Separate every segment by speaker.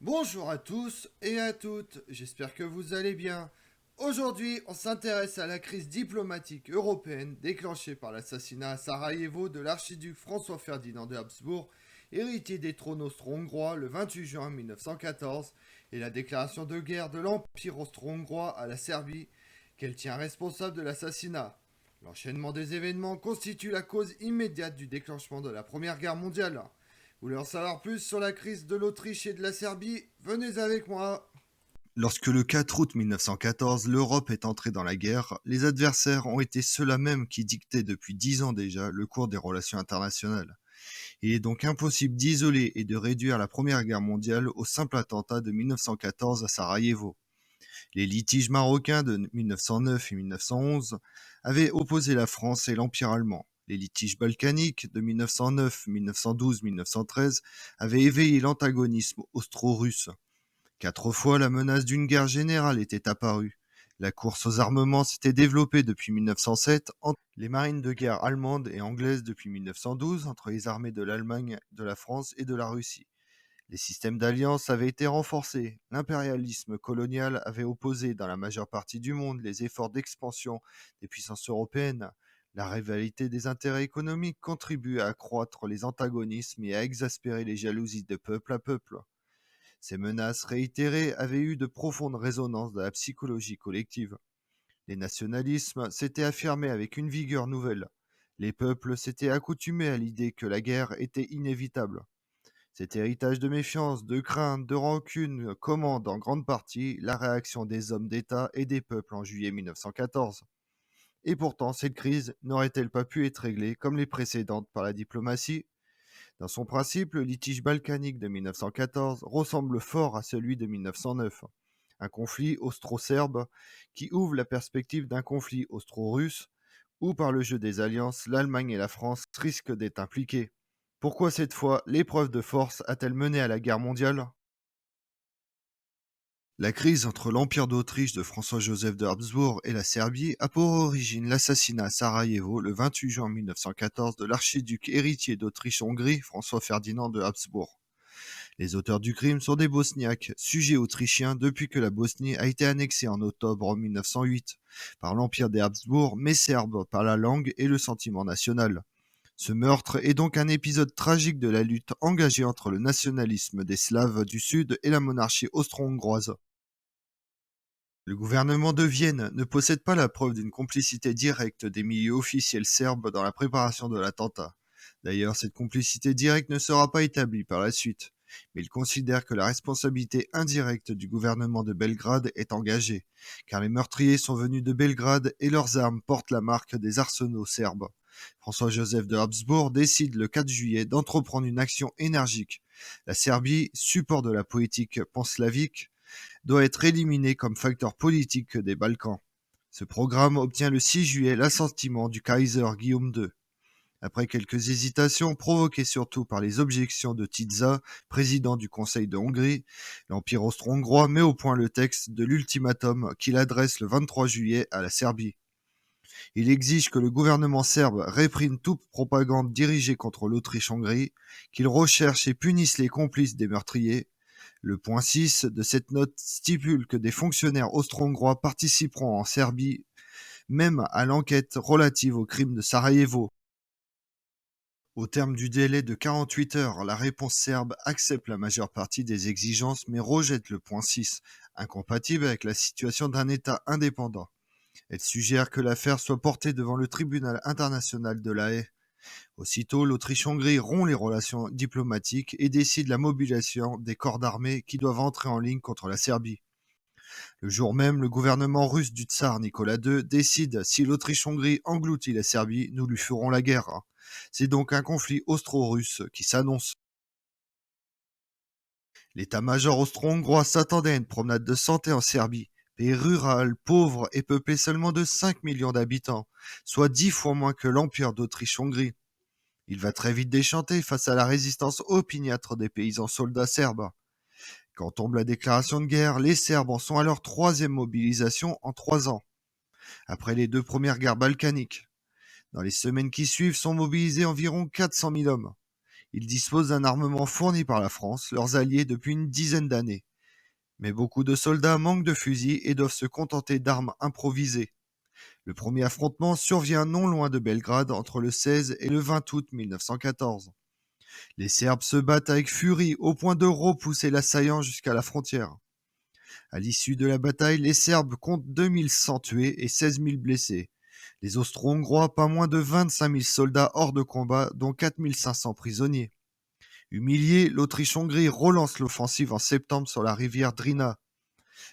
Speaker 1: Bonjour à tous et à toutes, j'espère que vous allez bien. Aujourd'hui, on s'intéresse à la crise diplomatique européenne déclenchée par l'assassinat à Sarajevo de l'archiduc François-Ferdinand de Habsbourg, héritier des trônes austro-hongrois le 28 juin 1914, et la déclaration de guerre de l'Empire austro-hongrois à la Serbie, qu'elle tient responsable de l'assassinat. L'enchaînement des événements constitue la cause immédiate du déclenchement de la Première Guerre mondiale. Vous voulez en savoir plus sur la crise de l'Autriche et de la Serbie? Venez avec moi.
Speaker 2: Lorsque le 4 août 1914, l'Europe est entrée dans la guerre, les adversaires ont été ceux-là même qui dictaient depuis 10 ans déjà le cours des relations internationales. Il est donc impossible d'isoler et de réduire la Première Guerre mondiale au simple attentat de 1914 à Sarajevo. Les litiges marocains de 1909 et 1911 avaient opposé la France et l'Empire allemand. Les litiges balkaniques de 1909, 1912, 1913 avaient éveillé l'antagonisme austro-russe. 4 fois, la menace d'une guerre générale était apparue. La course aux armements s'était développée depuis 1907 entre les marines de guerre allemandes et anglaises depuis 1912, entre les armées de l'Allemagne, de la France et de la Russie. Les systèmes d'alliance avaient été renforcés. L'impérialisme colonial avait opposé dans la majeure partie du monde les efforts d'expansion des puissances européennes. La rivalité des intérêts économiques contribue à accroître les antagonismes et à exaspérer les jalousies de peuple à peuple. Ces menaces réitérées avaient eu de profondes résonances dans la psychologie collective. Les nationalismes s'étaient affirmés avec une vigueur nouvelle. Les peuples s'étaient accoutumés à l'idée que la guerre était inévitable. Cet héritage de méfiance, de crainte, de rancune commande en grande partie la réaction des hommes d'État et des peuples en juillet 1914. Et pourtant, cette crise n'aurait-elle pas pu être réglée comme les précédentes par la diplomatie? Dans son principe, le litige balkanique de 1914 ressemble fort à celui de 1909, un conflit austro-serbe qui ouvre la perspective d'un conflit austro-russe où, par le jeu des alliances, l'Allemagne et la France risquent d'être impliquées. Pourquoi cette fois l'épreuve de force a-t-elle mené à la guerre mondiale? La crise entre l'Empire d'Autriche de François-Joseph de Habsbourg et la Serbie a pour origine l'assassinat à Sarajevo le 28 juin 1914 de l'archiduc héritier d'Autriche-Hongrie François-Ferdinand de Habsbourg. Les auteurs du crime sont des Bosniaques, sujets autrichiens depuis que la Bosnie a été annexée en octobre 1908 par l'Empire des Habsbourg, mais serbes par la langue et le sentiment national. Ce meurtre est donc un épisode tragique de la lutte engagée entre le nationalisme des Slaves du Sud et la monarchie austro-hongroise. Le gouvernement de Vienne ne possède pas la preuve d'une complicité directe des milieux officiels serbes dans la préparation de l'attentat. D'ailleurs, cette complicité directe ne sera pas établie par la suite, mais il considère que la responsabilité indirecte du gouvernement de Belgrade est engagée, car les meurtriers sont venus de Belgrade et leurs armes portent la marque des arsenaux serbes. François-Joseph de Habsbourg décide le 4 juillet d'entreprendre une action énergique. La Serbie, support de la politique panslavique, doit être éliminé comme facteur politique des Balkans. Ce programme obtient le 6 juillet l'assentiment du Kaiser Guillaume II. Après quelques hésitations provoquées surtout par les objections de Tisza, président du Conseil de Hongrie, l'Empire austro-hongrois met au point le texte de l'ultimatum qu'il adresse le 23 juillet à la Serbie. Il exige que le gouvernement serbe réprime toute propagande dirigée contre l'Autriche-Hongrie, qu'il recherche et punisse les complices des meurtriers. Le point 6 de cette note stipule que des fonctionnaires austro-hongrois participeront en Serbie même à l'enquête relative au crime de Sarajevo. Au terme du délai de 48 heures, la réponse serbe accepte la majeure partie des exigences mais rejette le point 6, incompatible avec la situation d'un État indépendant. Elle suggère que l'affaire soit portée devant le tribunal international de La Haye. Aussitôt, l'Autriche-Hongrie rompt les relations diplomatiques et décide la mobilisation des corps d'armée qui doivent entrer en ligne contre la Serbie. Le jour même, le gouvernement russe du tsar Nicolas II décide: si l'Autriche-Hongrie engloutit la Serbie, nous lui ferons la guerre. C'est donc un conflit austro-russe qui s'annonce. L'état-major austro-hongrois s'attendait à une promenade de santé en Serbie, pays rural, pauvre et peuplé seulement de 5 millions d'habitants, soit 10 fois moins que l'Empire d'Autriche-Hongrie. Il va très vite déchanter face à la résistance opiniâtre des paysans soldats serbes. Quand tombe la déclaration de guerre, les Serbes en sont à leur troisième mobilisation en 3 ans, après les deux premières guerres balkaniques. Dans les semaines qui suivent sont mobilisés environ 400 000 hommes. Ils disposent d'un armement fourni par la France, leurs alliés, depuis une dizaine d'années. Mais beaucoup de soldats manquent de fusils et doivent se contenter d'armes improvisées. Le premier affrontement survient non loin de Belgrade entre le 16 et le 20 août 1914. Les Serbes se battent avec furie au point de repousser l'assaillant jusqu'à la frontière. À l'issue de la bataille, les Serbes comptent 2100 tués et 16 000 blessés. Les Austro-Hongrois, pas moins de 25 000 soldats hors de combat, dont 4 500 prisonniers. Humilié, l'Autriche-Hongrie relance l'offensive en septembre sur la rivière Drina.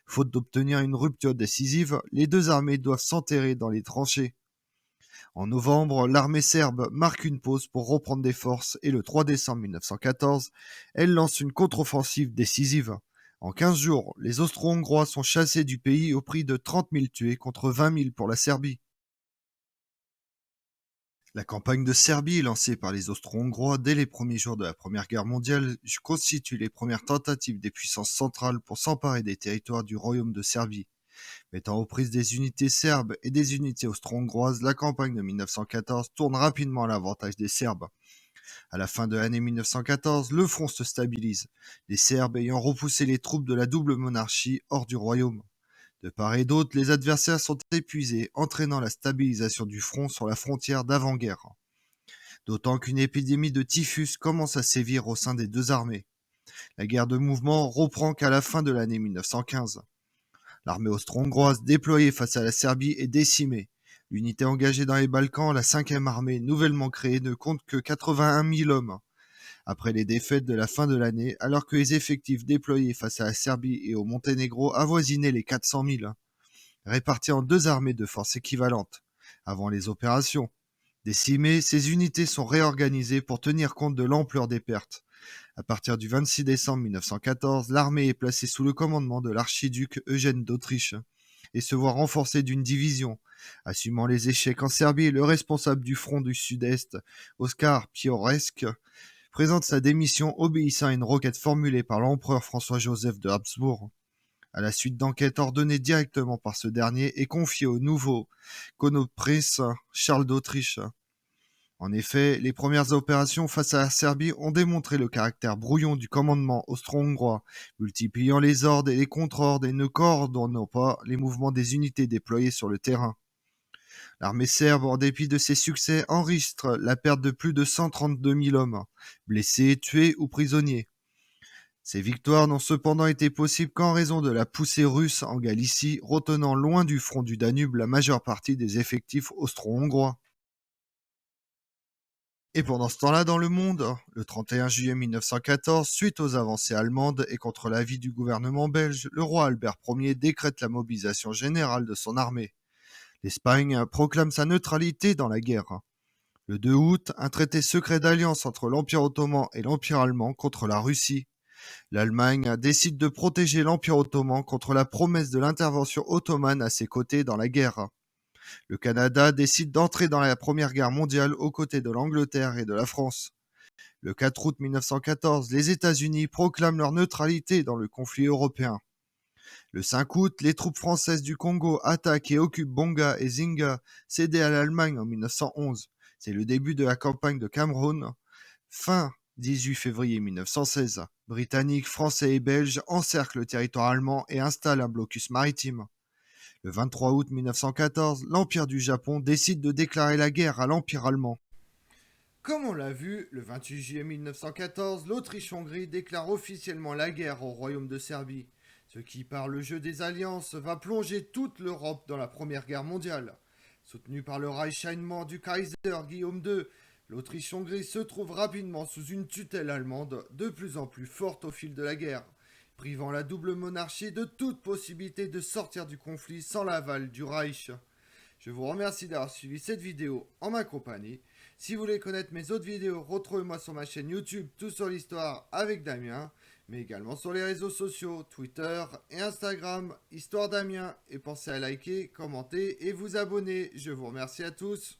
Speaker 2: Faute d'obtenir une rupture décisive, les deux armées doivent s'enterrer dans les tranchées. En novembre, l'armée serbe marque une pause pour reprendre des forces et le 3 décembre 1914, elle lance une contre-offensive décisive. En 15 jours, les Austro-Hongrois sont chassés du pays au prix de 30 000 tués contre 20 000 pour la Serbie. La campagne de Serbie, lancée par les Austro-Hongrois dès les premiers jours de la Première Guerre mondiale, constitue les premières tentatives des puissances centrales pour s'emparer des territoires du Royaume de Serbie. Mettant aux prises des unités serbes et des unités austro-hongroises, la campagne de 1914 tourne rapidement à l'avantage des Serbes. À la fin de l'année 1914, le front se stabilise, les Serbes ayant repoussé les troupes de la double monarchie hors du royaume. De part et d'autre, les adversaires sont épuisés, entraînant la stabilisation du front sur la frontière d'avant-guerre. D'autant qu'une épidémie de typhus commence à sévir au sein des deux armées. La guerre de mouvement reprend qu'à la fin de l'année 1915. L'armée austro-hongroise déployée face à la Serbie est décimée. L'unité engagée dans les Balkans, la 5e armée nouvellement créée, ne compte que 81 000 hommes. Après les défaites de la fin de l'année, alors que les effectifs déployés face à la Serbie et au Monténégro avoisinaient les 400 000, répartis en deux armées de force équivalentes. Avant les opérations décimées, ces unités sont réorganisées pour tenir compte de l'ampleur des pertes. À partir du 26 décembre 1914, l'armée est placée sous le commandement de l'archiduc Eugène d'Autriche et se voit renforcée d'une division. Assumant les échecs en Serbie, le responsable du front du Sud-Est, Oskar Pioresc, présente sa démission obéissant à une requête formulée par l'empereur François-Joseph de Habsbourg. À la suite d'enquêtes ordonnées directement par ce dernier et confiées au nouveau chronoprince Charles d'Autriche. En effet, les premières opérations face à la Serbie ont démontré le caractère brouillon du commandement austro-hongrois, multipliant les ordres et les contre-ordres et ne coordonnant pas les mouvements des unités déployées sur le terrain. L'armée serbe, en dépit de ses succès, enregistre la perte de plus de 132 000 hommes, blessés, tués ou prisonniers. Ces victoires n'ont cependant été possibles qu'en raison de la poussée russe en Galicie, retenant loin du front du Danube la majeure partie des effectifs austro-hongrois. Et pendant ce temps-là, dans le monde, le 31 juillet 1914, suite aux avancées allemandes et contre l'avis du gouvernement belge, le roi Albert Ier décrète la mobilisation générale de son armée. L'Espagne proclame sa neutralité dans la guerre. Le 2 août, un traité secret d'alliance entre l'Empire ottoman et l'Empire allemand contre la Russie. L'Allemagne décide de protéger l'Empire ottoman contre la promesse de l'intervention ottomane à ses côtés dans la guerre. Le Canada décide d'entrer dans la Première Guerre mondiale aux côtés de l'Angleterre et de la France. Le 4 août 1914, les États-Unis proclament leur neutralité dans le conflit européen. Le 5 août, les troupes françaises du Congo attaquent et occupent Bonga et Zinga, cédées à l'Allemagne en 1911. C'est le début de la campagne de Cameroun. Fin 18 février 1916, Britanniques, Français et Belges encerclent le territoire allemand et installent un blocus maritime. Le 23 août 1914, l'Empire du Japon décide de déclarer la guerre à l'Empire allemand.
Speaker 1: Comme on l'a vu, le 28 juillet 1914, l'Autriche-Hongrie déclare officiellement la guerre au Royaume de Serbie, ce qui, par le jeu des alliances, va plonger toute l'Europe dans la Première Guerre mondiale. Soutenu par le Reich allemand du Kaiser Guillaume II, l'Autriche-Hongrie se trouve rapidement sous une tutelle allemande de plus en plus forte au fil de la guerre, privant la double monarchie de toute possibilité de sortir du conflit sans l'aval du Reich. Je vous remercie d'avoir suivi cette vidéo en ma compagnie. Si vous voulez connaître mes autres vidéos, retrouvez-moi sur ma chaîne YouTube Tout sur l'Histoire avec Damien, mais également sur les réseaux sociaux, Twitter et Instagram, Histoire Damien. Et pensez à liker, commenter et vous abonner. Je vous remercie à tous.